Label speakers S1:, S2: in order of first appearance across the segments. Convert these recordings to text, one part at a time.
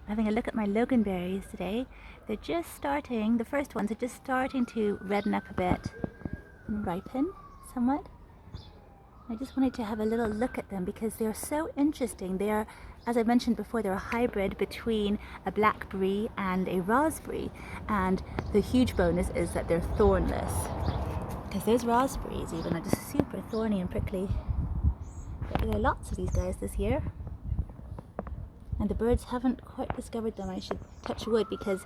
S1: having a look at my Loganberries today. They're just starting, the first ones are just starting to redden up a bit and ripen somewhat. I just wanted to have a little look at them because they're so interesting. They are, as I mentioned before, they're a hybrid between a blackberry and a raspberry. And the huge bonus is that they're thornless. Because those raspberries even are just super thorny and prickly. But there are lots of these guys this year. And the birds haven't quite discovered them. I should touch wood because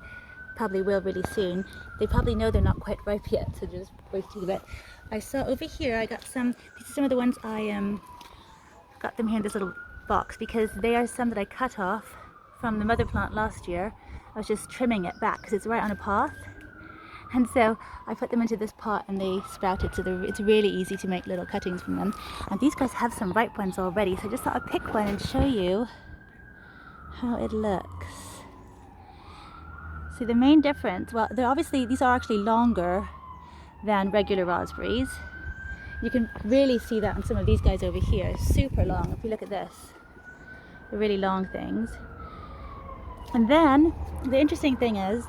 S1: probably will really soon. They probably know they're not quite ripe yet, so they're just waiting a bit. I saw over here, I got some, these are some of the ones I got them here in this little box because they are some that I cut off from the mother plant last year. I was just trimming it back because it's right on a path. And so I put them into this pot and they sprouted, so it's really easy to make little cuttings from them. And these guys have some ripe ones already, so I just thought I'd pick one and show you how it looks. See, the main difference, well, they're obviously, these are actually longer than regular raspberries. You can really see that on some of these guys over here, super long. If you look at this, they're really long things. And then the interesting thing is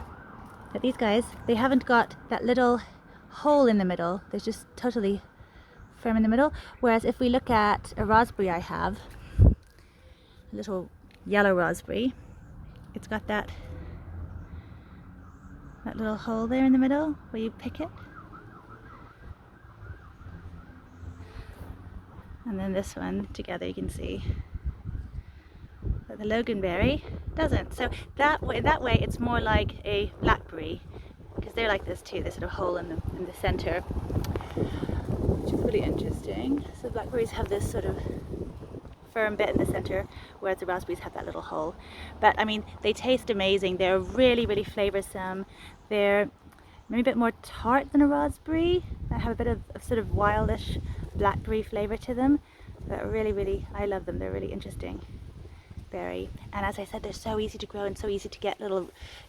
S1: that these guys, they haven't got that little hole in the middle. They're just totally firm in the middle. Whereas if we look at a raspberry I have, a little yellow raspberry, it's got that little hole there in the middle where you pick it. And then this one together you can see. But the Loganberry doesn't. So that way it's more like a blackberry, because they're like this too. There's sort of hole in the center, which is really interesting. So blackberries have this sort of firm bit in the center, whereas the raspberries have that little hole. But I mean, they taste amazing. They're really, really flavorsome. They're maybe a bit more tart than a raspberry. They have a bit of sort of wildish blackberry flavor to them. But really, really, I love them. They're really interesting berry. And as I said, they're so easy to grow and so easy to get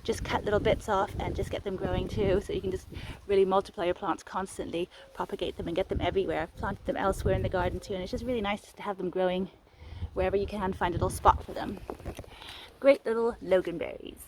S1: just cut little bits off and just get them growing too. So you can just really multiply your plants constantly, propagate them and get them everywhere. Plant them elsewhere in the garden too. And it's just really nice to have them growing wherever you can find a little spot for them. Great little Loganberries.